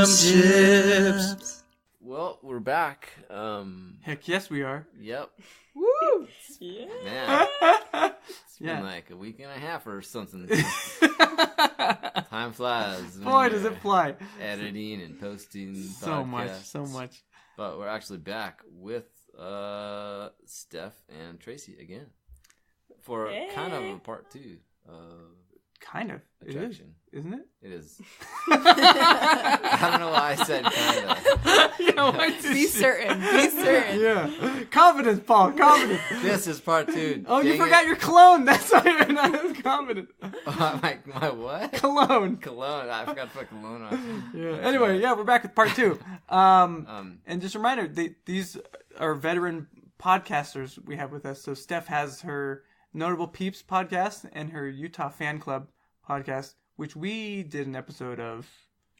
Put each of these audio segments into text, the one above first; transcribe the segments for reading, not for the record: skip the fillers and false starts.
them chips. Well, we're back. Heck yes, we are. Yep. Woo! Yeah. Man, it's been like a week and a half or something. Time flies. Boy, does it fly. Editing and posting So podcasts. much. But we're actually back with Steph and Tracy again for kind of a part two of Kind of. attraction. It is, isn't it? It is. I don't know why I said kind of. Be certain. Be certain. Yeah. Confidence, Paul. Confidence. This is part two. Oh, you Dang forgot it. your cologne. That's why you're not as confident. my what? Cologne. Cologne. I forgot to put cologne on. Yeah. Anyway, yeah, we're back with part two. And just a reminder, these are veteran podcasters we have with us. So Steph has her Notable Peeps podcast and her Utah Fan Club podcast, which we did an episode of.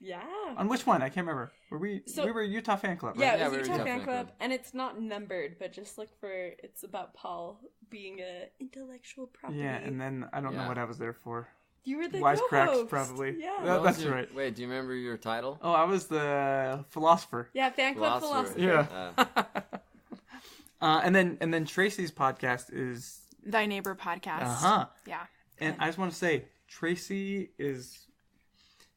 Yeah. On which one? I can't remember. We were Utah Fan Club, right? Yeah, it we was were Utah Fan Club, and it's not numbered, but just look for, it's about Paul being a intellectual property. Yeah, and then I don't know what I was there for. You were the Wisecracks, co-host. probably. Yeah. That's right. Wait, do you remember your title? Oh, I was the philosopher. Yeah, Fan Club Philosopher. Yeah. And then Tracy's podcast is Thy Neighbor podcast. Uh-huh. Yeah. And I just want to say, Tracy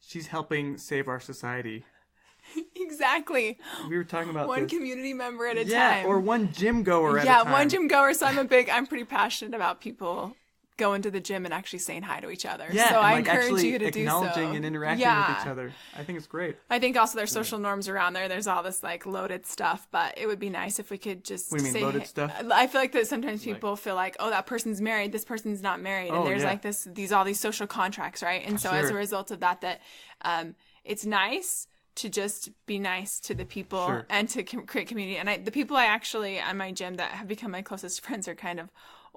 she's helping save our society. Exactly. We were talking about One this. community member at a time. Yeah, or one gym goer at a Yeah, time. one gym goer. So I'm pretty passionate about people going to the gym and actually saying hi to each other. Yeah, so and I encourage actually you to do so. acknowledging and interacting with each other. I think it's great. I think also there's social norms around there. There's all this like loaded stuff, but it would be nice if we could just What do you mean, say loaded stuff? I feel like that sometimes people feel like, oh, that person's married, this person's not married, and there's like all these social contracts, right? And so as a result of that it's nice to just be nice to the people and to create community. And the people I actually on my gym that have become my closest friends are kind of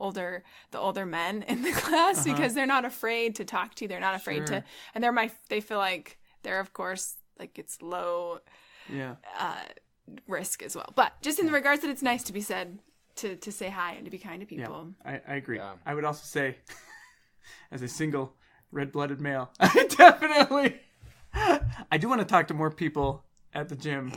the older men in the class because they're not afraid to talk to you. They're not afraid to, and they feel like they're, of course, like it's low risk as well. But just in the regards that it's nice to be said, to say hi and to be kind to people. Yeah, I agree. Yeah. I would also say, as a single red-blooded male, I do want to talk to more people at the gym.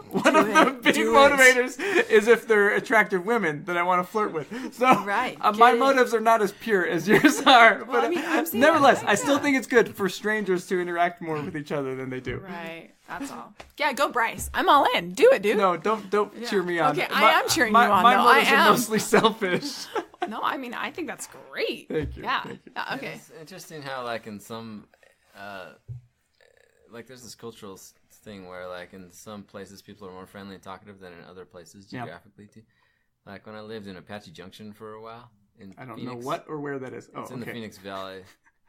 One of the big motivators is if they're attractive women that I want to flirt with. So my motives are not as pure as yours are. But nevertheless, I still think it's good for strangers to interact more with each other than they do. Right. That's all. Yeah, go Bryce. I'm all in. Do it, dude. No, don't cheer me on. Okay, I am cheering you on. My though. motives I am are mostly selfish. No, I mean, I think that's great. Thank you. Yeah. Thank you. Okay. It's interesting how, like, in some, like, there's this cultural thing where, like, in some places people are more friendly and talkative than in other places geographically, too. Like, when I lived in Apache Junction for a while in I don't Phoenix, know what or where that is. It's in the Phoenix Valley.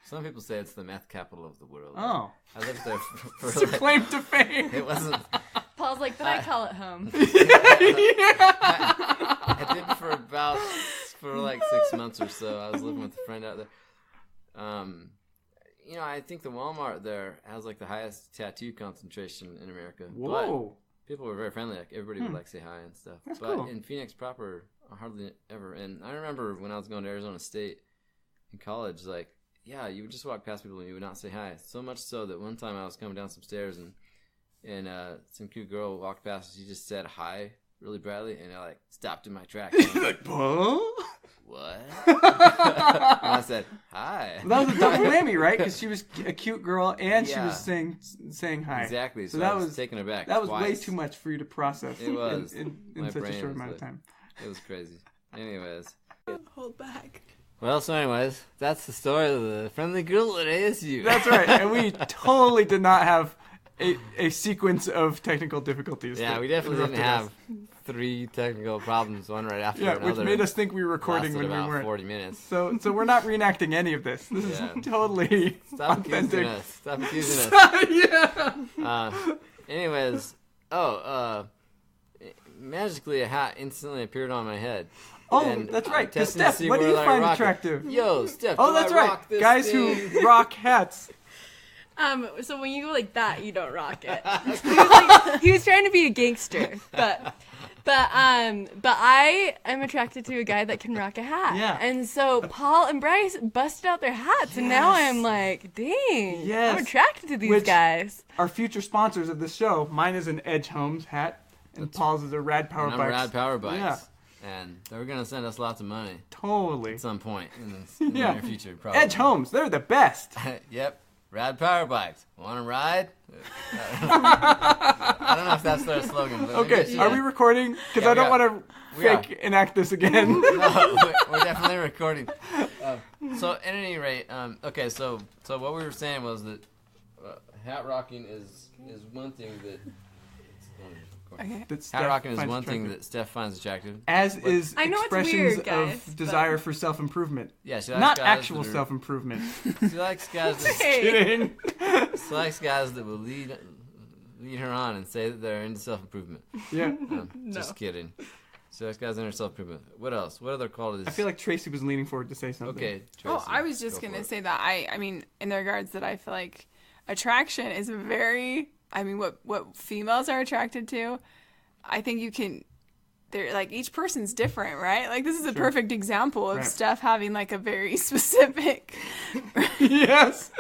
Some people say it's the meth capital of the world. Oh. I lived there for It's a claim to fame. It wasn't... Paul's like, but I call it home. I did for like 6 months or so. I was living with a friend out there. You know, I think the Walmart there has like the highest tattoo concentration in America. Whoa. But people were very friendly. Like everybody would like say hi and stuff. That's but cool. in Phoenix proper, hardly ever. And I remember when I was going to Arizona State in college, like, yeah, you would just walk past people and you would not say hi. So much so that one time I was coming down some stairs and some cute girl walked past and she just said hi really badly, and I like stopped in my tracks. Like, whoa? What? And I said hi. Well, that was a double whammy, right? Because she was a cute girl and she was saying hi. Exactly. So that that was taken aback. That was twice. way too much for you to process. It was in My such a brain short was amount of like- time. It was crazy. Anyways. Hold back. Well, so anyways, that's the story of the friendly girl at ASU. That's right, and we totally did not have a sequence of technical difficulties. Yeah, that we definitely didn't interrupted have us. 3 technical problems, one right after Yeah, another. which made us think we were recording Lasted when we about weren't. 40 minutes. So we're not reenacting any of this. This is totally Stop authentic. accusing us. Stop accusing us. Yeah. Anyways, magically a hat instantly appeared on my head. Oh, And that's I'm right. 'Cause testing to Steph, see what do where you I find rock it. attractive? Yo, Steph, Oh, do that's I right. rock this Guys thing? who rock hats. So when you go like that, you don't rock it. He was trying to be a gangster, but But I am attracted to a guy that can rock a hat. Yeah. And so Paul and Bryce busted out their hats, and now I'm like, dang, Yes. I'm attracted to these guys. Our future sponsors of this show, mine is an Edge Homes hat, and Paul's is a Rad Power Bikes. Rad Power Bikes. Yeah. And they're going to send us lots of money. Totally. At some point in the near future, probably. Edge Homes, they're the best. Yep. Rad Power Bikes. Want to ride? I don't know if that's their slogan. But okay, are we recording? Because I don't want to fake enact this again. No, we're definitely recording. So, at any rate, okay, so what we were saying was that hat rocking is one thing that... Okay. Hat rocking is one thing that Steph finds attractive. As is expressions guys, of desire for self-improvement. Yeah, she likes not guys actual self-improvement. She likes guys that... Kidding. She likes guys that will lead her on and say that they're into self-improvement. Yeah. Just kidding. She likes guys into self-improvement. What else? What other qualities? I feel like Tracy was leaning forward to say something. Okay, Tracy. I was just going to say that I mean, in the regards that I feel like attraction is very... I mean, what females are attracted to, I think you can, they're like, each person's different, right? Like, this is a perfect example of Steph having like a very specific. Yes.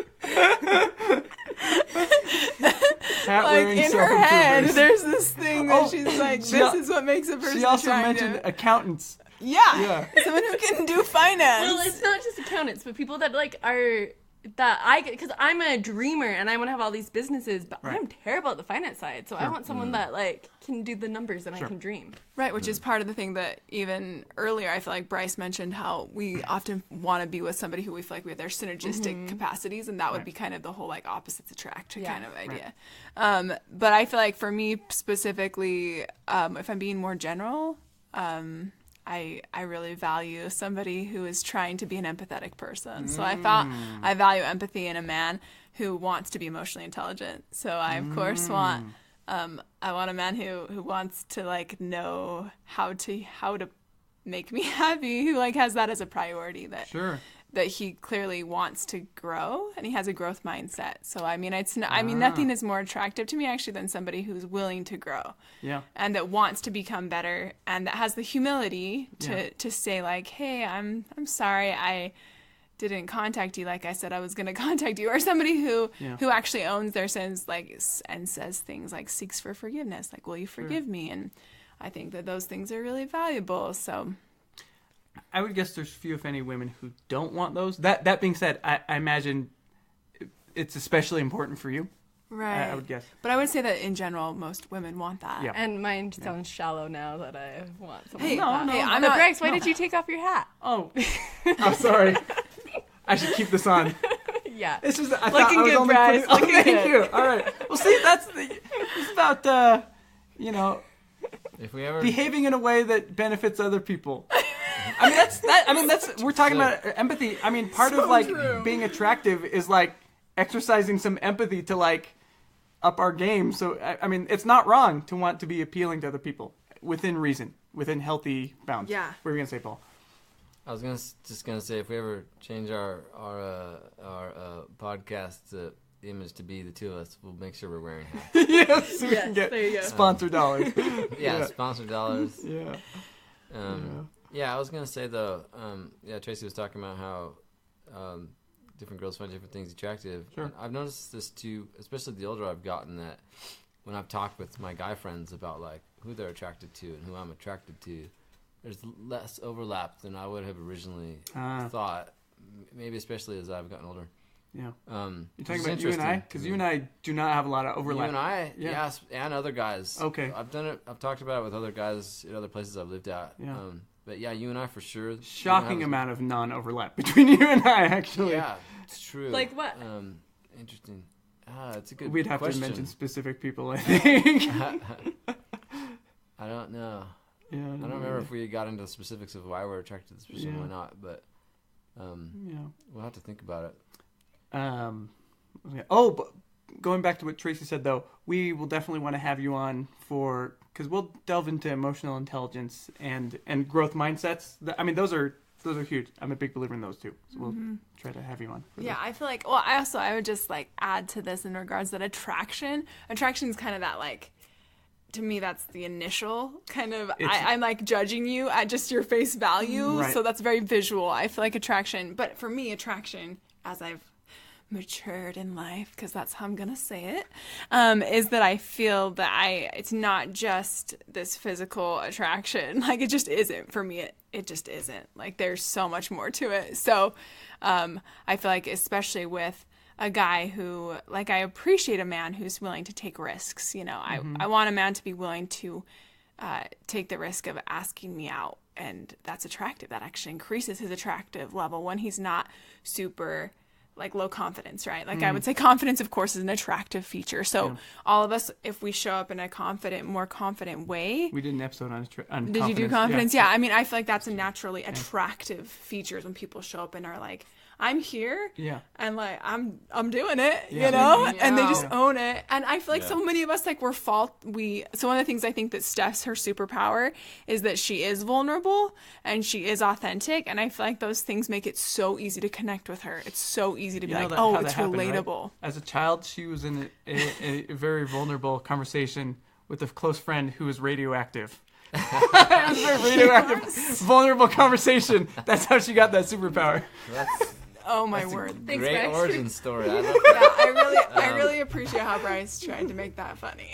Like, in her head, there's this thing that she's like, this is what makes a person She also attractive. mentioned accountants. Yeah. Someone who can do finance. Well, it's not just accountants, but people that like are... because I'm a dreamer and I want to have all these businesses, but I'm terrible at the finance side. So I want someone that like can do the numbers and I can dream. Right, which is part of the thing that even earlier I feel like Bryce mentioned how we often want to be with somebody who we feel like we have their synergistic capacities, and that would be kind of the whole like opposites attract kind of idea. But I feel like for me specifically, if I'm being more general, I really value somebody who is trying to be an empathetic person. So I value empathy in a man who wants to be emotionally intelligent. So I of course want I want a man who wants to like know how to make me happy, who like has that as a priority, that he clearly wants to grow and he has a growth mindset. So I mean nothing is more attractive to me actually than somebody who's willing to grow. Yeah. And that wants to become better and that has the humility to say like, "Hey, I'm sorry I didn't contact you like I said I was going to contact you," or somebody who actually owns their sins like and says things like seeks for forgiveness, like, "Will you forgive me?" And I think that those things are really valuable. So I would guess there's few, if any, women who don't want those. That being said, I imagine it's especially important for you. Right. I would guess. But I would say that in general, most women want that. Yeah. And mine sounds shallow now that I want something Hey, like that. Hey, I'm not... Bryce, why did you take off your hat? Oh, sorry. I should keep this on. Yeah. It's just I looking thought I was good, Bryce. thank you. All right. Well, see, it's about if we ever behaving in a way that benefits other people. I mean that's we're talking about empathy. I mean, part of like being attractive is like exercising some empathy to like up our game. So I mean, it's not wrong to want to be appealing to other people within reason, within healthy bounds. Yeah. What were you gonna say, Paul? I was just gonna say if we ever change our podcast image to be the two of us, we'll make sure we're wearing hats. Yes, so we can get sponsor dollars. Sponsor dollars. Yeah. Yeah, I was gonna say though. Tracy was talking about how different girls find different things attractive. Sure. And I've noticed this too, especially the older I've gotten, that when I've talked with my guy friends about like who they're attracted to and who I'm attracted to, there's less overlap than I would have originally thought. Maybe especially as I've gotten older. Yeah. You're talking about you and I? Because you and I do not have a lot of overlap. You and I, yes, and other guys. Okay. I've done it. I've talked about it with other guys in other places I've lived at. Yeah. But yeah, you and I for sure. Shocking amount of non-overlap between you and I, actually. Yeah, it's true. Like what? Interesting. It's a good We'd have question. to mention specific people, I think. I don't know. Yeah, I don't remember if we got into the specifics of why we're attracted to this person and why not, but we'll have to think about it. But going back to what Tracy said, though, we will definitely want to have you on because we'll delve into emotional intelligence and growth mindsets. I mean, those are huge. I'm a big believer in those too. So we'll try to have you on. Yeah, I feel like. Well, I would just like add to this in regards that attraction is kind of that like to me, that's the initial kind of, I'm like judging you at just your face value. Right. So that's very visual. I feel like attraction, but for me, attraction, as I've matured in life, because that's how I'm going to say it, is that I feel that it's not just this physical attraction. Like, it just isn't. For me, it just isn't. Like, there's so much more to it. So I feel like, especially with a guy who, like, I appreciate a man who's willing to take risks. You know, I want a man to be willing to take the risk of asking me out. And that's attractive. That actually increases his attractive level when he's not super, like, low confidence, right? Like, I would say confidence, of course, is an attractive feature. So all of us, if we show up in a more confident way. We did an episode on confidence. Did you do confidence? Yeah. I mean, I feel like that's a naturally attractive feature when people show up and are like, I'm here, and like I'm doing it, you know, and they just own it. And I feel like so many of us, like, so one of the things I think that Steph's her superpower is that she is vulnerable and she is authentic, and I feel like those things make it so easy to connect with her. It's so easy to be like, oh, it's relatable. Right? As a child, she was in a very vulnerable conversation with a close friend who was radioactive. It was a very radioactive, vulnerable conversation. That's how she got that superpower. Oh my word! Thanks, great Bryce. Origin story. I love that. I really appreciate how Bryce tried to make that funny.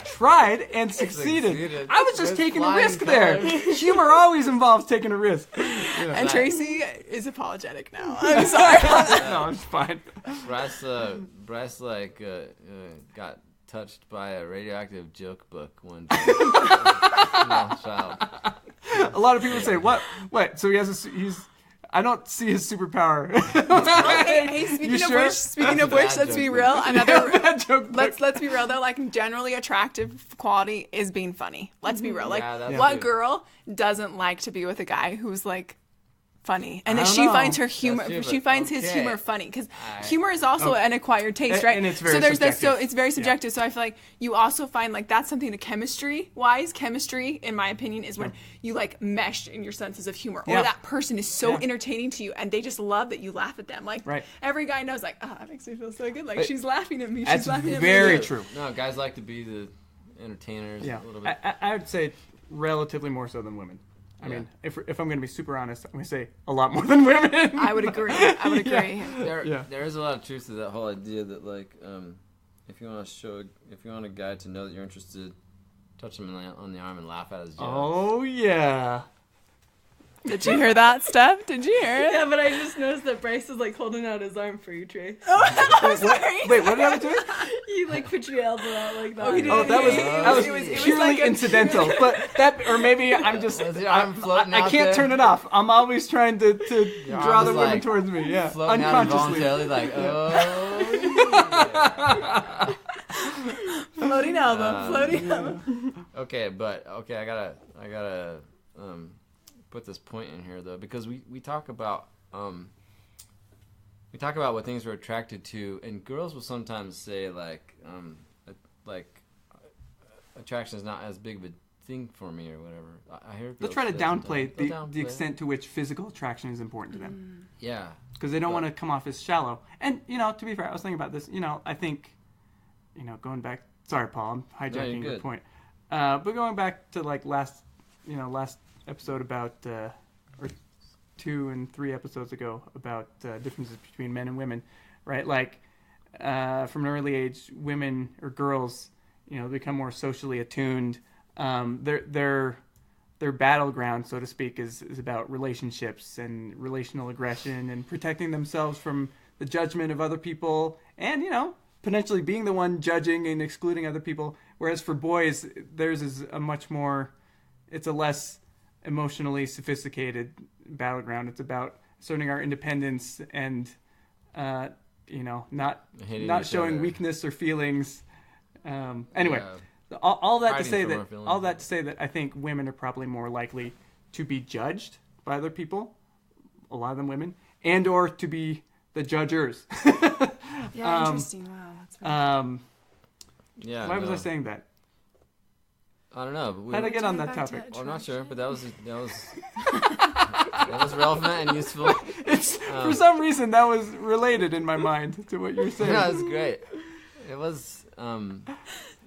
Tried and succeeded. I was just taking a risk there. Humor always involves taking a risk. And Tracy is apologetic now. I'm sorry. No, it's fine. Bryce got touched by a radioactive joke book one day. Small child. A lot of people say, "What? Wait, so he's." I don't see his superpower. Hey, speaking of which, let's be real. Let's be real though. Like, generally attractive quality is being funny. Let's be real. Like, what girl doesn't like to be with a guy who's like funny, and she finds her humor. She finds his humor funny, because humor is also an acquired taste, right? And it's very subjective. It's very subjective. So I feel like you also find, like, that's something that chemistry, in my opinion, is when you, like, mesh in your senses of humor, or that person is so entertaining to you, and they just love that you laugh at them. Like, every guy knows, like, that makes me feel so good. Like, she's laughing at me. She's laughing at me. That's very true. No, guys like to be the entertainers. A little bit. I would say relatively more so than women. I mean, if I'm going to be super honest, I'm going to say a lot more than women. I would agree. There is a lot of truth to that whole idea that, like, if you want a guy to know that you're interested, touch him on the arm and laugh at his jokes. Oh yeah. Did you hear that, Steph? Did you hear it? Yeah, but I just noticed that Bryce is, like, holding out his arm for you, Trace. Oh, sorry. Wait, what did I do? He, like, put your elbow out like that. That was purely incidental. But or maybe I'm just, I can't turn it off. I'm always trying to draw the women towards me. Yeah, unconsciously. Like, floating elbow. Okay, I gotta put this point in here, though, because we talk about what things we're attracted to, and girls will sometimes say, like attraction is not as big of a thing for me, or whatever. I hear they'll try to downplay the extent to which physical attraction is important to them. Yeah, because they don't want to come off as shallow. And, you know, to be fair, I was thinking about this. You know, I think, you know, going back. Sorry, Paul, I'm hijacking your point. But going back to, like, last episode about, or 2 and 3 episodes ago, about differences between men and women, right? Like, from an early age, women or girls, you know, become more socially attuned. Their battleground, so to speak, is about relationships and relational aggression and protecting themselves from the judgment of other people, and, you know, potentially being the one judging and excluding other people. Whereas for boys, theirs is it's a less emotionally sophisticated battleground. It's about asserting our independence and, you know, not showing weakness or feelings. Anyway, all that to say that I think women are probably more likely to be judged by other people, a lot of them women, and or to be the judgers. Yeah, interesting. Wow, that's why was I saying that? I don't know. How did I get on that topic? Well, I'm not sure, but that was relevant and useful. For some reason that was related in my mind to what you were saying. No, it's great. It was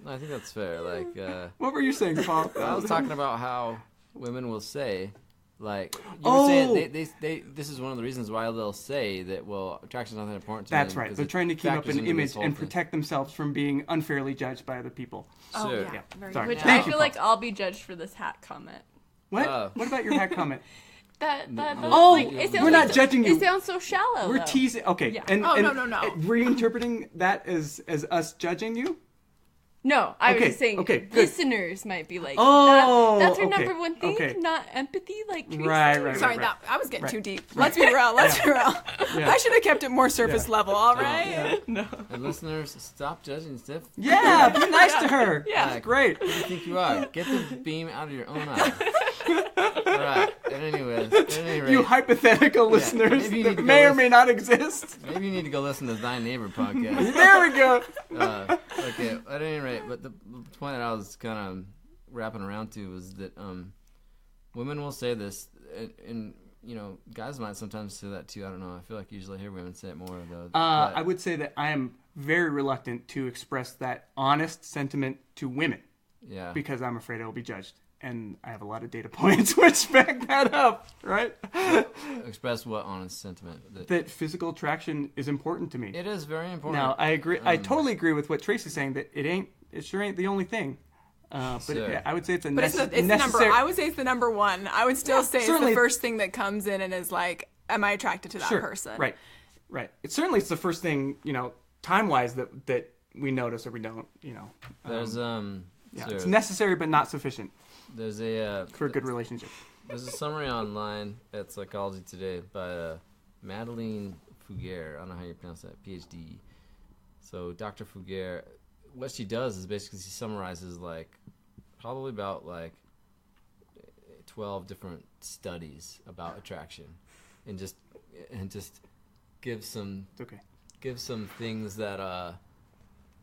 I think that's fair. Like, what were you saying, Paul? I was talking about how women will say, like, you were saying they this is one of the reasons why they'll say that, well, attraction is not that important to them. That's right. They're trying to keep up an image and protect themselves from being unfairly judged by other people. Oh, sure. yeah. Sorry. Which I feel like I'll be judged for this hat comment. What? What about your hat comment? We're not judging you. It sounds so shallow. We're teasing. Okay. Yeah. And, no. Reinterpreting that as us judging you? No, I was just saying listeners might be like, that's her number one thing, not empathy, like Tracy. Right. Sorry, I was getting too deep. Let's be real. I should have kept it more surface level, all right? Yeah. No. And listeners, stop judging Steph. Yeah, be nice to her. Yeah. That's great. Who do you think you are? Get the beam out of your own eye. All right. At any rate, you hypothetical listeners that may or may not exist. Maybe you need to go listen to Thy Neighbor podcast. There we go. Okay. At any rate, but the point that I was kind of wrapping around to was that women will say this, and guys might sometimes say that too. I don't know. I feel like usually I hear women say it more though. I would say that I am very reluctant to express that honest sentiment to women. Yeah. Because I'm afraid I will be judged. And I have a lot of data points which back that up, right? Express what honest sentiment? That physical attraction is important to me. It is very important. Now, I agree. I totally agree with what Tracy's saying, that it sure ain't the only thing. But I would say it's necessary. I would say it's the number one. I would still say it's the first thing that comes in and is like, am I attracted to that person? Right. It's the first thing, time-wise that we notice or we don't, There's it's necessary but not sufficient. There's for a good relationship. There's a summary online at Psychology Today by Madeleine Fugere. I don't know how you pronounce that. PhD. So Dr. Fugere, what she does is basically she summarizes probably about 12 different studies about attraction, and just give some things that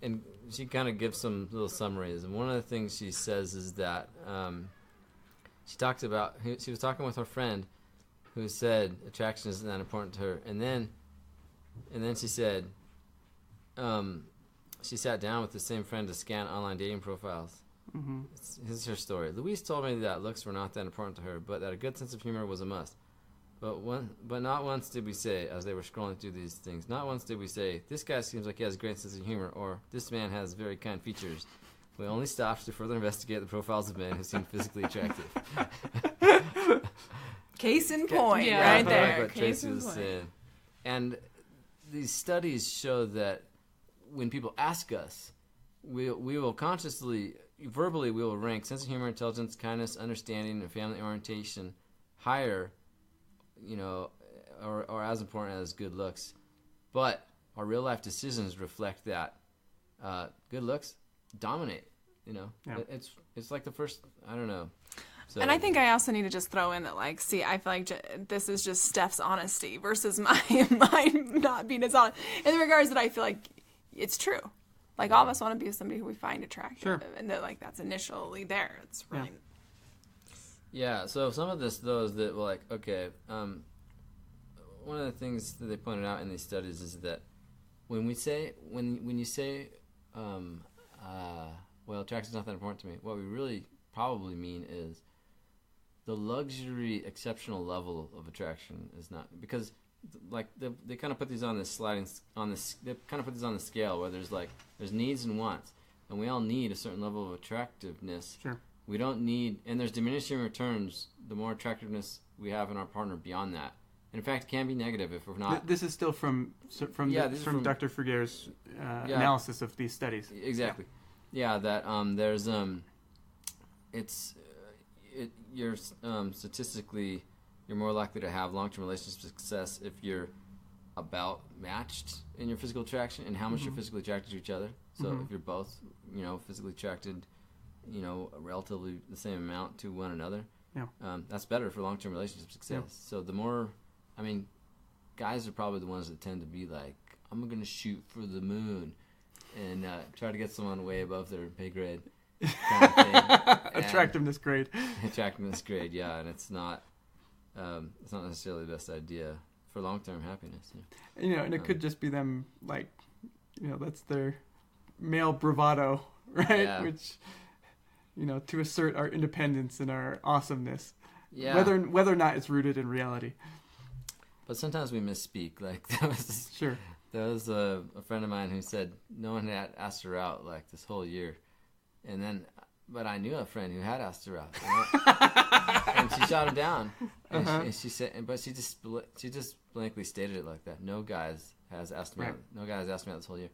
and she kind of gives some little summaries. And one of the things she says is that she was talking with her friend who said attraction isn't that important to her. And then she said she sat down with the same friend to scan online dating profiles. Mm-hmm. This is her story. Louise told me that looks were not that important to her, but that a good sense of humor was a must. But not once did we say, as they were scrolling through these things, not once did we say, this guy seems like he has a great sense of humor, or this man has very kind features. We only stopped to further investigate the profiles of men who seemed physically attractive. Case in point, right there. Like what Tracy was saying. And these studies show that when people ask us, we will verbally we will rank sense of humor, intelligence, kindness, understanding, and family orientation higher, or as important as good looks. But our real life decisions reflect that good looks dominate. It's like the first, I don't know. So, and I think I also need to just throw in that, I feel like this is just Steph's honesty versus my not being as honest, in the regards that I feel like it's true. All of us want to be with somebody who we find attractive, sure. And that that's initially there. It's really. Yeah. So some of this though is that one of the things that they pointed out in these studies is that when you say attraction is not that important to me, what we really probably mean is the luxury exceptional level of attraction is not, because they kind of put these on this they kind of put these on the scale where there's needs and wants, and we all need a certain level of attractiveness. Sure. We don't need, and there's diminishing returns the more attractiveness we have in our partner beyond that. And in fact, it can be negative if we're not. This is still from Dr. Fugere's analysis of these studies. Exactly. Yeah, that there's you're statistically you're more likely to have long-term relationship success if you're about matched in your physical attraction and how much you're physically attracted to each other. So if you're both, physically attracted, relatively the same amount to one another, that's better for long-term relationship success. Yeah. So the more, guys are probably the ones that tend to be like, I'm going to shoot for the moon and try to get someone way above their pay grade. Kind of thing. Attractiveness grade. Attractiveness grade, yeah, and it's not necessarily the best idea for long-term happiness. And it could just be them that's their male bravado right? Yeah. Which, to assert our independence and our awesomeness. Yeah. Whether or not it's rooted in reality. But sometimes we misspeak. Like there was a friend of mine who said no one had asked her out like this whole year, but I knew a friend who had asked her out, and she shot him down. And she said, but she just blankly stated it like that. No guys has asked me out. No guy has asked me out this whole year,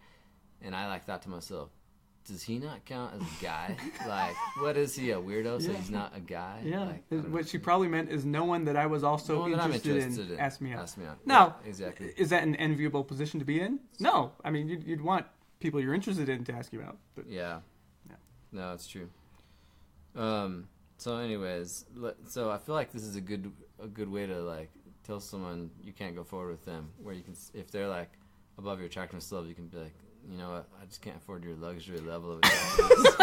and I thought to myself, does he not count as a guy? Like, what is he, a weirdo? So he's not a guy? Yeah. What she probably meant is no one that I was also interested in asked me out. Asked me out. Now, yeah, exactly. Is that an enviable position to be in? No. I mean, you'd want people you're interested in to ask you out. But yeah. No, it's true. So anyways, so I feel like this is a good way to like tell someone you can't go forward with them, where you can, if they're like above your attractiveness level, you can be like, you know what, I just can't afford your luxury level of attractiveness.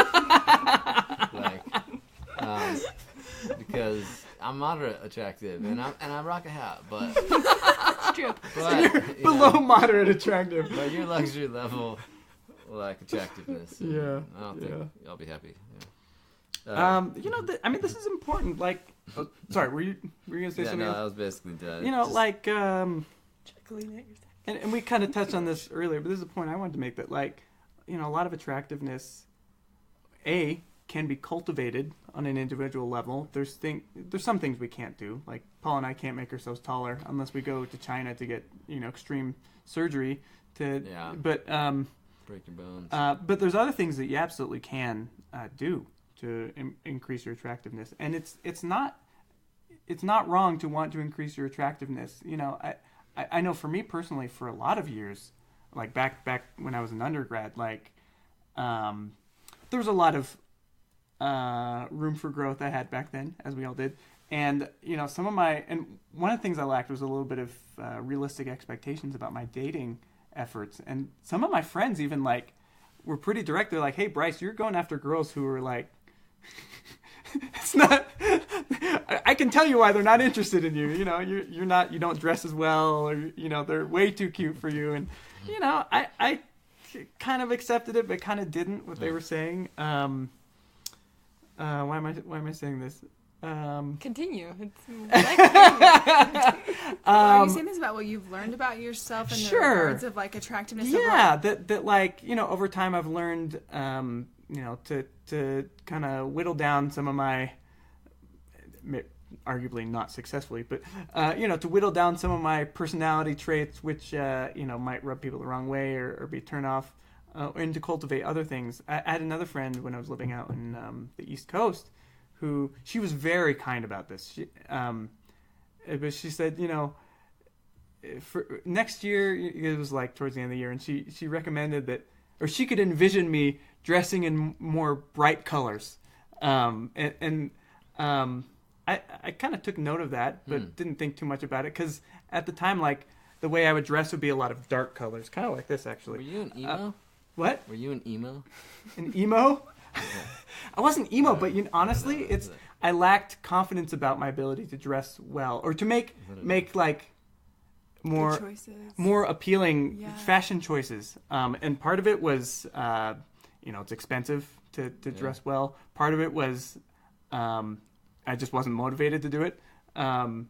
Because I'm moderate attractive and I rock a hat, but it's true. But you're below moderate attractive. But your luxury level, like attractiveness, I don't think I'll be happy. I mean, this is important. Like, sorry, were you gonna say something? No, else? I was basically done. Chuckling at yourself. And we kind of touched on this earlier, but this is a point I wanted to make, that like, a lot of attractiveness, can be cultivated on an individual level. There's some things we can't do. Like Paul and I can't make ourselves taller unless we go to China to get extreme surgery But break your bones. But there's other things that you absolutely can do to increase your attractiveness, and it's not wrong to want to increase your attractiveness. I know for me personally, for a lot of years, like back when I was an undergrad, like there was a lot of room for growth I had back then, as we all did. And one of the things I lacked was a little bit of realistic expectations about my dating efforts. And some of my friends even like were pretty direct. They're like, "Hey, Bryce, you're going after girls who are like." It's not. I can tell you why they're not interested in you. You're not. You don't dress as well, or they're way too cute for you. And I kind of accepted it, but kind of didn't what they were saying. Why am I saying this? Continue. Are you saying this about what you've learned about yourself and the regards of like attractiveness? Yeah, that like over time I've learned to kind of whittle down some of my, arguably not successfly, but to whittle down some of my personality traits, which might rub people the wrong way or be turned off, and to cultivate other things. I had another friend when I was living out in the East Coast, who she was very kind about this. But she said, for next year, it was like towards the end of the year, and she recommended that, or she could envision me dressing in more bright colors. I kind of took note of that, but didn't think too much about it, because at the time, like, the way I would dress would be a lot of dark colors, kind of like this, actually. Were you an emo? What? Were you an emo? An emo? Yeah. I wasn't emo, but honestly, I lacked confidence about my ability to dress well, or to make like more appealing fashion choices. And part of it was, it's expensive to dress well. Part of it was, I just wasn't motivated to do it. Over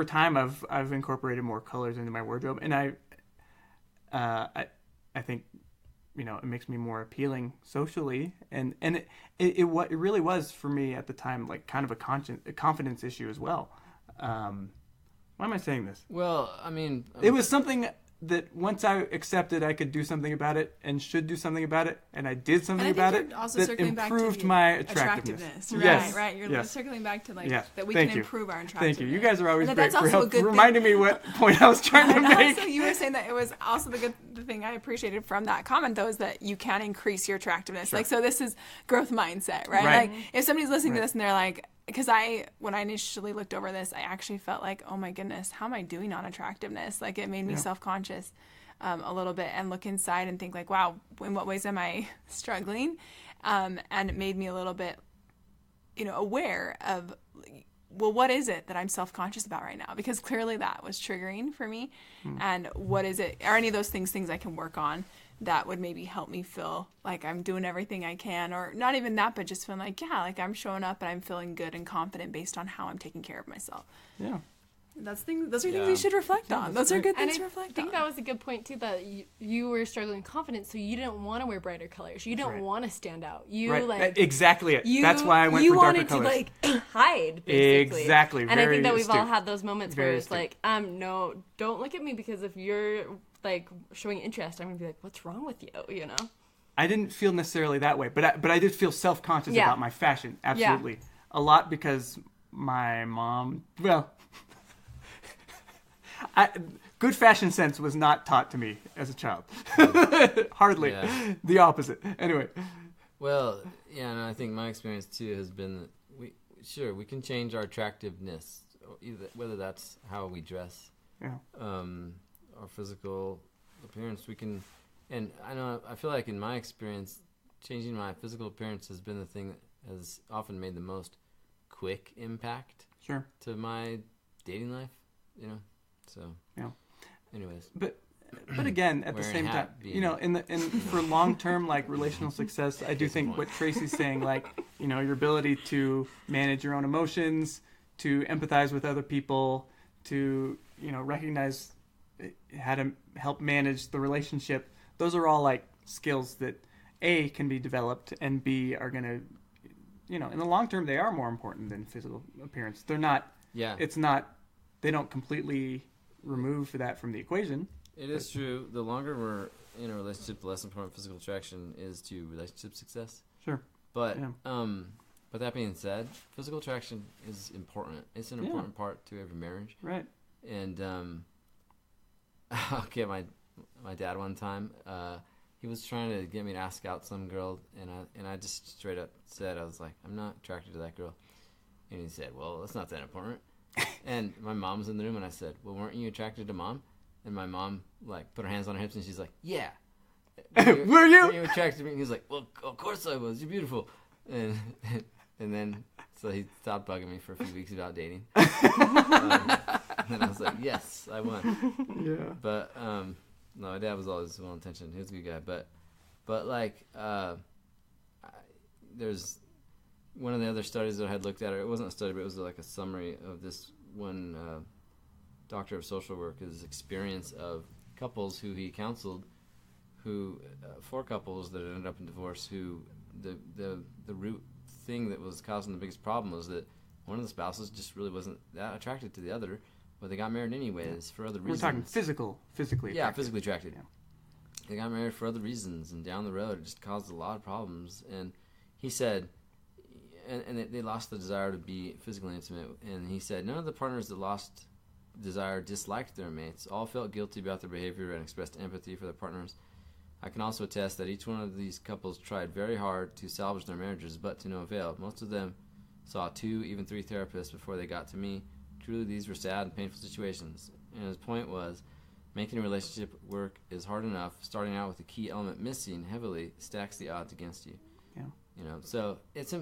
time, I've incorporated more colors into my wardrobe, and I think, it makes me more appealing socially, and it really was for me at the time, like, kind of a confidence issue as well. Why am I saying this? Well, I mean, it was something that once I accepted I could do something about it and should do something about it, and I did something about it, that improved my attractiveness. Right. You're circling back to that we can improve our attractiveness. Thank you. You guys are always great for reminding me what point I was trying to make. Also, you were saying that it was also the thing I appreciated from that comment, though, is that you can increase your attractiveness. Sure. Like, so this is growth mindset, right? Like, if somebody's listening to this and they're like, because when I initially looked over this, I actually felt like, oh my goodness, how am I doing on attractiveness? Like, it made me self-conscious a little bit, and look inside and think like, wow, in what ways am I struggling? And it made me a little bit, aware of, well, what is it that I'm self-conscious about right now? Because clearly that was triggering for me. And what is it? Are any of those things I can work on that would maybe help me feel like I'm doing everything I can, or not even that, but just feeling like, yeah, like I'm showing up and I'm feeling good and confident based on how I'm taking care of myself. Yeah. Those are things we should reflect on. Those are good things to reflect on. I think that was a good point too, that you were struggling with confidence, so you didn't want to wear brighter colors. You didn't want to stand out. Exactly it. That's why I went for darker colors. You wanted to like hide, basically. Exactly. And I think that we've all had those moments where it's like, no, don't look at me, because if you're like showing interest, I'm gonna be like, what's wrong with you? You know. I didn't feel necessarily that way, but I did feel self-conscious about my fashion. Absolutely. Yeah. A lot because my mom, good fashion sense was not taught to me as a child. Hardly. Yeah. The opposite. Anyway. Well, yeah, and I think my experience too has been that we can change our attractiveness, whether that's how we dress, our physical appearance. We can, and I feel like in my experience, changing my physical appearance has been the thing that has often made the most quick impact to my dating life, So anyways, but again, at the same time, for long-term like relational success, I do think what Tracy's saying, like your ability to manage your own emotions, to empathize with other people, to recognize how to help manage the relationship. Those are all like skills that A, can be developed, and B, are gonna, in the long term, they are more important than physical appearance. They're not. Yeah. It's not. They don't completely remove that from the equation. It is true. The longer we're in a relationship, the less important physical attraction is to relationship success. Sure. But but that being said, physical attraction is important. It's an important part to every marriage. Right. And okay, my dad one time, he was trying to get me to ask out some girl, and I just straight up said, I was like, I'm not attracted to that girl. And he said, well, that's not that important. And my mom was in the room, and I said, well, weren't you attracted to Mom? And my mom like put her hands on her hips, and she's like, yeah. Were you attracted to me? And he's like, well, of course I was. You're beautiful. And then so he stopped bugging me for a few weeks about dating. And then I was like, yes, I won. Yeah. But no, my dad was always well intentioned. He was a good guy. But like there's one of the other studies that I had looked at, or it wasn't a study, but it was like a summary of this one doctor of social work, his experience of couples who he counseled, who 4 couples that ended up in divorce, who the root thing that was causing the biggest problem was that one of the spouses just really wasn't that attracted to the other, but they got married anyways for other reasons. We're talking physically attracted. Yeah, physically attracted. Yeah. They got married for other reasons, and down the road it just caused a lot of problems. And he said, and they lost the desire to be physically intimate, and he said none of the partners that lost desire disliked their mates. All felt guilty about their behavior and expressed empathy for their partners. I can also attest that each one of these couples tried very hard to salvage their marriages, but to no avail. Most of them saw 2, even 3 therapists before they got to me. Truly, these were sad and painful situations. And his point was, making a relationship work is hard enough. Starting out with a key element missing heavily stacks the odds against you. Yeah. So it's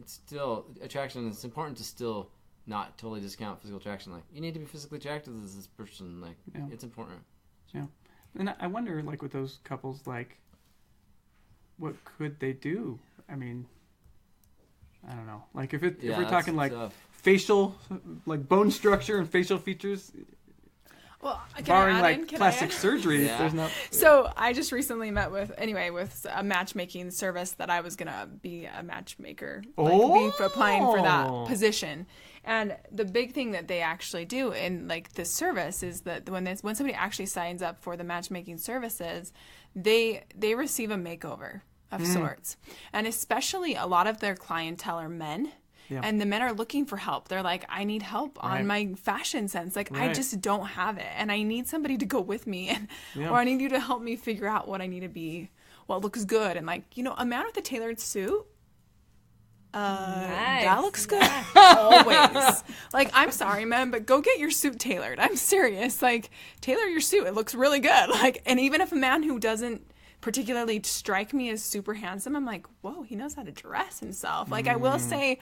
still attraction. It's important to still not totally discount physical attraction. Like, you need to be physically attracted to this person. Like, it's important. Yeah. And I wonder, like, with those couples, like, what could they do? I mean, I don't know. Like, if we're talking, like, facial, like, bone structure and facial features, well, barring, like, plastic surgery, there's not... So, I just recently met with a matchmaking service that I was going to be a matchmaker. Be applying for that position. And the big thing that they actually do in like this service is that when somebody actually signs up for the matchmaking services, they receive a makeover of sorts. And especially a lot of their clientele are men. Yeah. And the men are looking for help. They're like, I need help on my fashion sense. Like, I just don't have it. And I need somebody to go with me. Or I need you to help me figure out what I need to be, what looks good. And like, a man with a tailored suit, nice. That looks good. Always. Like, I'm sorry, man, but go get your suit tailored. I'm serious. Like, tailor your suit. It looks really good. Like, and even if a man who doesn't particularly strike me as super handsome, I'm like, whoa, he knows how to dress himself. Like, I will say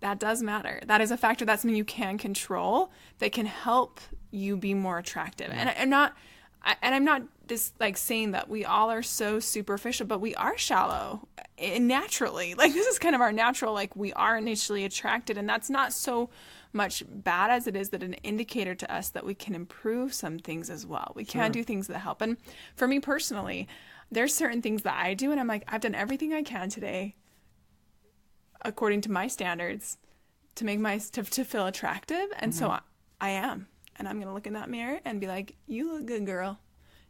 that does matter. That is a factor. That's something you can control that can help you be more attractive. And I'm not, and I'm not just like saying that we all are so superficial, but we are shallow naturally. Like this is kind of our natural, like we are initially attracted, and that's not so much bad as it is that an indicator to us that we can improve some things as well. We can do things that help. And for me personally, there's certain things that I do and I'm like, I've done everything I can today according to my standards to make to feel attractive. And so I am. And I'm going to look in that mirror and be like, you look good, girl.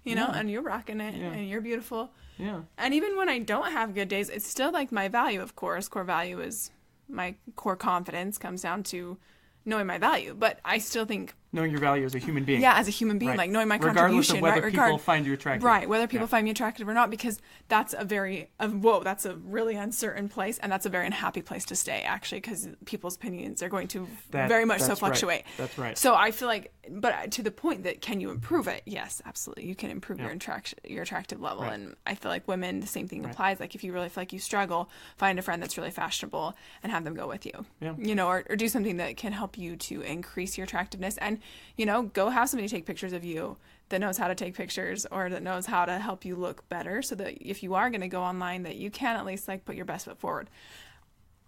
You know, and you're rocking it and you're beautiful. Yeah. And even when I don't have good days, it's still like my value, of course. Core value is my core confidence comes down to knowing my value. But I still think knowing your value as a human being. Yeah, as a human being, like knowing my contribution. Regardless of whether people find you attractive. Right, whether people find me attractive or not, because that's that's a really uncertain place, and that's a very unhappy place to stay, actually, because people's opinions are going to very much so fluctuate. Right. That's right. So I feel like, but to the point that can you improve it? Yes, absolutely. You can improve your attractive level, and I feel like women, the same thing applies. Like if you really feel like you struggle, find a friend that's really fashionable and have them go with you. Yeah. You know, or do something that can help you to increase your attractiveness. And you know, go have somebody take pictures of you that knows how to take pictures or that knows how to help you look better so that if you are going to go online that you can at least like put your best foot forward.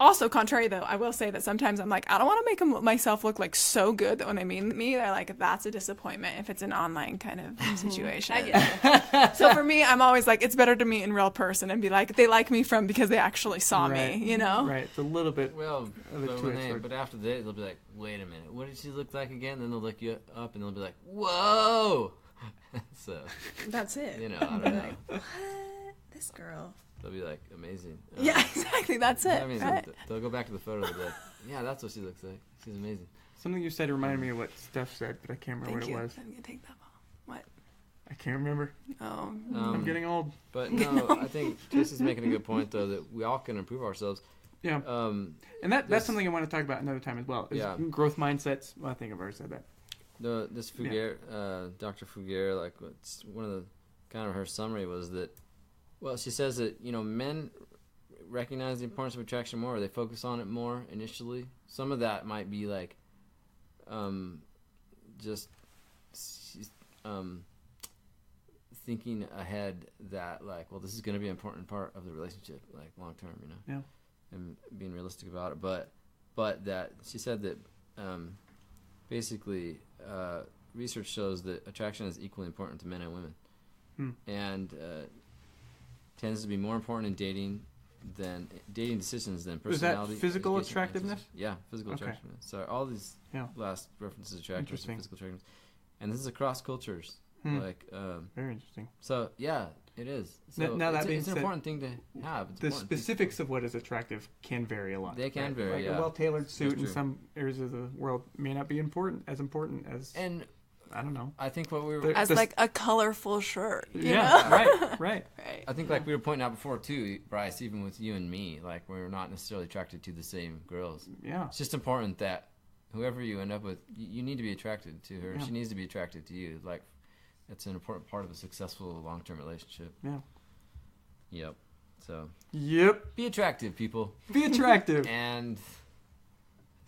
Also, contrary though, I will say that sometimes I'm like, I don't want to make myself look like so good that when they meet me, they're like, that's a disappointment if it's an online kind of situation. I get it. So for me, I'm always like, it's better to meet in real person and be like, they like me because they actually saw me, you know? Right. It's a little bit. Well, but after that, they'll be like, wait a minute, what did she look like again? Then they'll look you up and they'll be like, whoa. So that's it. You know, I don't know. Like, what? This girl. They'll be like, amazing. Yeah, exactly. That's it. I mean, they'll go back to the photo and be like, yeah, that's what she looks like. She's amazing. Something you said reminded me of what Steph said, but I can't remember what it was. I'm going to take that ball. What? I can't remember. Oh. I'm getting old. But no, I think Tracy's making a good point, though, that we all can improve ourselves. Yeah. And that's something I want to talk about another time as well. Is growth mindsets. Well, I think I've already said that. This Fugere, Dr. Fugere, like one of the kind of her summary was that, well, she says that, you know, men recognize the importance of attraction more. They focus on it more initially. Some of that might be like just thinking ahead that, like, well, this is going to be an important part of the relationship, like, long term, you know? Yeah. And being realistic about it. But that she said that basically research shows that attraction is equally important to men and women. And tends to be more important in dating decisions than personality. Is that physical attractiveness? Yeah, physical attractiveness. So all these last references to attractiveness and physical attractiveness. And this is across cultures. Like very interesting. So yeah, it is. So now that it's an important thing to have. The specifics of what is attractive can vary a lot. They can vary. Like a well-tailored suit in some areas of the world may not be as important as. And I don't know. I think what we were like a colorful shirt. You know? Right. I think like we were pointing out before too, Bryce. Even with you and me, like we're not necessarily attracted to the same girls. Yeah. It's just important that whoever you end up with, you need to be attracted to her. Yeah. She needs to be attracted to you. Like it's an important part of a successful long-term relationship. Yeah. Yep. So. Yep. Be attractive, people. Be attractive. And.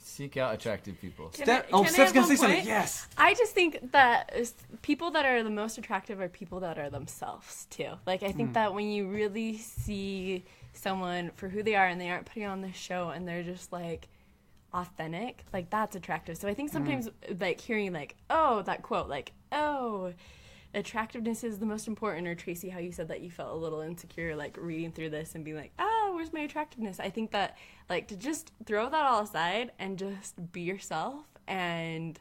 Seek out attractive people. Steph's going to say something. Yes. I just think that people that are the most attractive are people that are themselves, too. Like, I think that when you really see someone for who they are and they aren't putting on this show and they're just, like, authentic, like, that's attractive. So I think sometimes, like, hearing, like, oh, that quote, like, oh, attractiveness is the most important, or Tracy, how you said that you felt a little insecure, like, reading through this and being like, where's my attractiveness? I think that, like, to just throw that all aside and just be yourself and,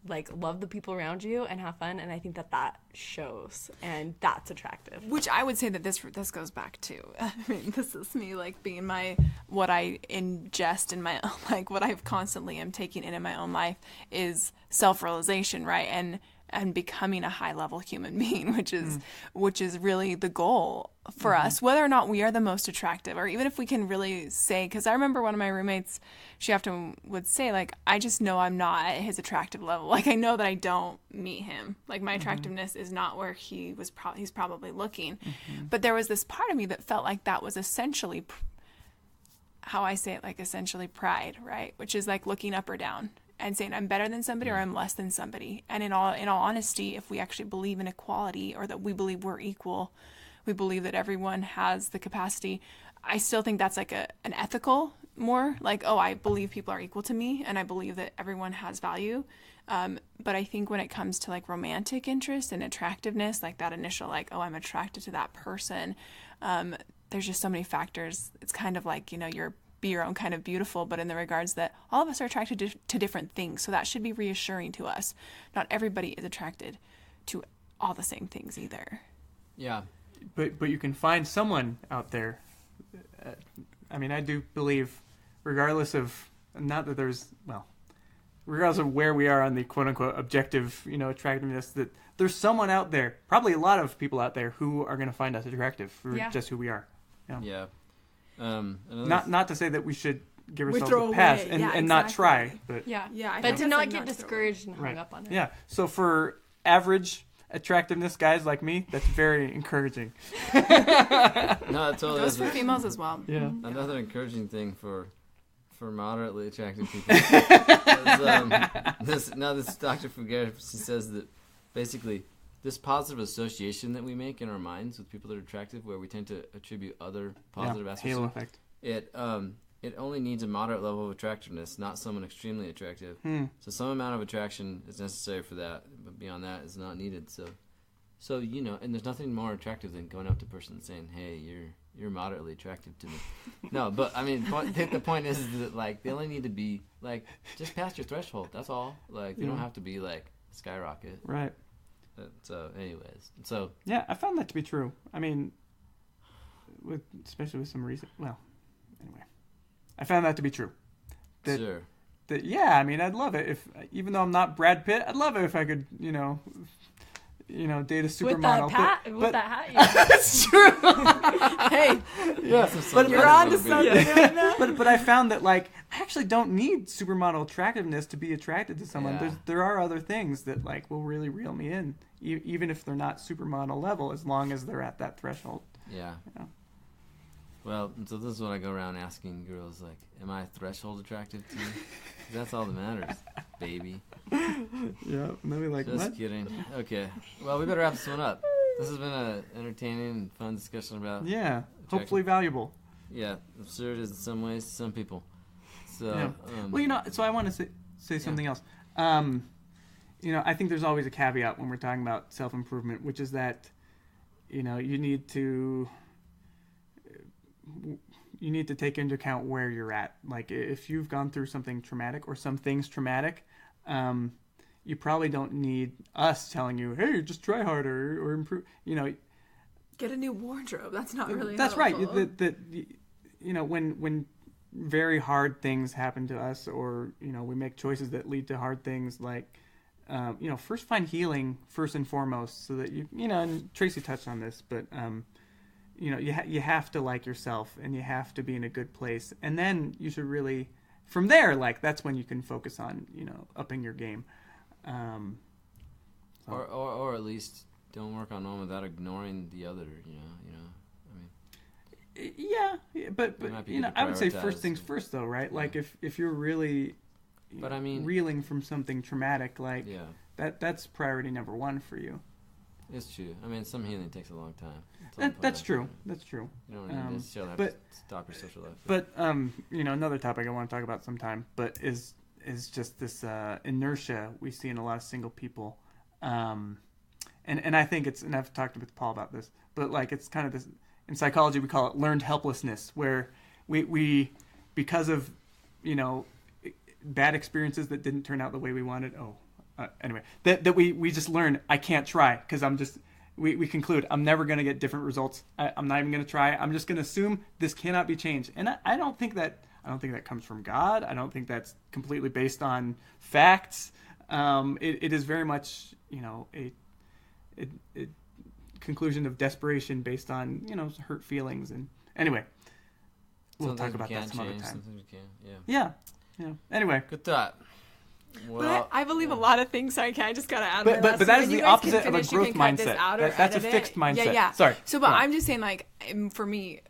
like, love the people around you and have fun, and I think that shows, and that's attractive. Which I would say that this goes back to, I mean, this is me, like, being what I ingest in my, like, what I constantly am taking in my own life is self-realization, right? And becoming a high-level human being, which is really the goal for us, whether or not we are the most attractive, or even if we can really say, because I remember one of my roommates, she often would say, like, I just know I'm not at his attractive level. Like, I know that I don't meet him. Like, my attractiveness is not where he's probably looking. But there was this part of me that felt like that was essentially, how I say it, like, essentially pride, right? Which is like looking up or down. and saying I'm better than somebody or I'm less than somebody. And in all honesty, if we actually believe in equality, or that we believe we're equal, we believe that everyone has the capacity, I still think that's like an ethical more, like, oh, I believe people are equal to me and I believe that everyone has value. But I think when it comes to like romantic interest and attractiveness, like that initial, like, oh, I'm attracted to that person, there's just so many factors. It's kind of like, you're be your own kind of beautiful, but in the regards that all of us are attracted to different things. So that should be reassuring to us. Not everybody is attracted to all the same things either. Yeah. But you can find someone out there. I do believe, regardless of, not that there's, regardless of where we are on the quote-unquote objective, attractiveness, that there's someone out there, probably a lot of people out there, who are going to find us attractive for just who we are. Yeah. Not to say that we should give ourselves a pass and not try, but but to not get discouraged and hung up on it. Yeah. So for average attractiveness guys like me, that's very encouraging. No, it totally goes for females as well. Yeah. Another encouraging thing for moderately attractive people is, this Dr. Fugere says that basically this positive association that we make in our minds with people that are attractive, where we tend to attribute other positive aspects. Halo effect. It only needs a moderate level of attractiveness, not someone extremely attractive. So some amount of attraction is necessary for that, but beyond that is not needed. So and there's nothing more attractive than going up to a person and saying, "Hey, you're moderately attractive to me." No, but the point is that like they only need to be like just past your threshold. That's all. Like they don't have to be like skyrocket. Right. So, anyways, I found that to be true. I mean, especially with some recent. Well, anyway, I found that to be true. Sure. I'd love it if, even though I'm not Brad Pitt, I'd love it if I could, date a supermodel. With that hat, yeah. That's true. Hey, but you're on to something right now. But I found that like I actually don't need supermodel attractiveness to be attracted to someone. Yeah. There are other things that like will really reel me in, even if they're not supermodel level, as long as they're at that threshold. Yeah. Well, so this is what I go around asking girls, like, am I threshold attractive to you? 'Cause that's all that matters, baby. Yeah, and they'll be like, just what? kidding. Okay. Well, we better wrap this one up. This has been an entertaining and fun discussion about hopefully valuable. Yeah, absurd is in some ways to some people. So, so I want to say something else. I think there's always a caveat when we're talking about self-improvement, which is that, you need to take into account where you're at. Like if you've gone through something traumatic or some things traumatic, you probably don't need us telling you, hey, just try harder or improve, Get a new wardrobe. That's not really That's helpful. Right. When very hard things happen to us, or, we make choices that lead to hard things, like, first find healing first and foremost, so that and Tracy touched on this, but, you have to like yourself and you have to be in a good place. And then you should really, from there, like, that's when you can focus on, upping your game. Or at least don't work on one without ignoring the other, Yeah, but I would say first things first, though, right? Like if you're really reeling from something traumatic, like that's priority number one for you. It's true. Some healing takes a long time. That's true. That's true. You don't necessarily have to stop your social life. But another topic I want to talk about sometime, but is just this inertia we see in a lot of single people, and I think and I've talked with Paul about this, but like it's kind of this, in psychology we call it learned helplessness, where we because of bad experiences that didn't turn out the way we wanted. Anyway, that we just learn, I can't try, because we conclude I'm never going to get different results. I'm not even going to try. I'm just going to assume this cannot be changed. And I don't think that comes from God. I don't think that's completely based on facts. It is very much, a conclusion of desperation based on, hurt feelings. And anyway, we'll talk about that some other time. Something we can, yeah. Anyway. Good thought. Well, but I believe a lot of things. Sorry, I just got to add. But that is the opposite of a growth mindset. That's a fixed mindset. Yeah. Sorry. So, but I'm just saying, like, for me,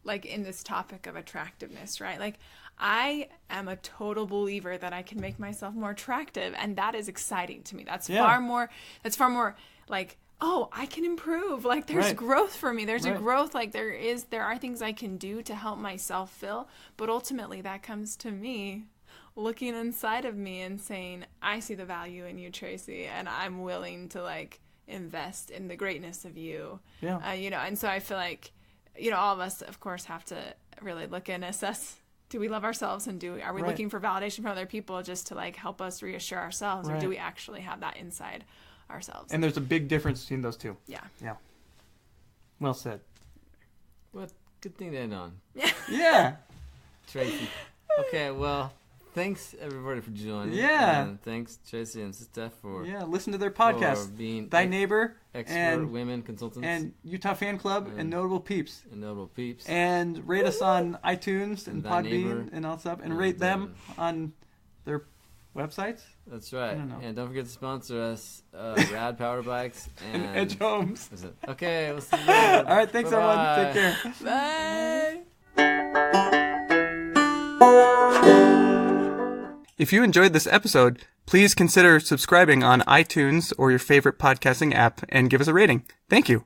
like in this topic of attractiveness, right? Like, I am a total believer that I can make myself more attractive, and that is exciting to me. That's far more like, oh, I can improve. Like, there's growth for me. There's a growth. Like, there are things I can do to help myself feel. But ultimately, that comes to me looking inside of me and saying, I see the value in you, Tracy, and I'm willing to, like, invest in the greatness of you. Yeah. And so I feel like, all of us, of course, have to really look and assess, do we love ourselves, and are we looking for validation from other people just to, like, help us reassure ourselves, or do we actually have that inside ourselves? And there's a big difference between those two. Yeah. Well said. What good thing to end on. Yeah. Tracy. Okay, well, thanks everybody for joining. Yeah. And thanks Tracy and Steph for listen to their podcast. For being Thy Neighbor expert women consultants. And Utah Fan Club and Notable Peeps. And rate us on iTunes and Podbean and all stuff. And rate them on their websites. That's right. And don't forget to sponsor us, Rad Power Bikes and Edge Homes. Okay, we'll see you later. All right, thanks everyone. Take care. Bye. If you enjoyed this episode, please consider subscribing on iTunes or your favorite podcasting app and give us a rating. Thank you.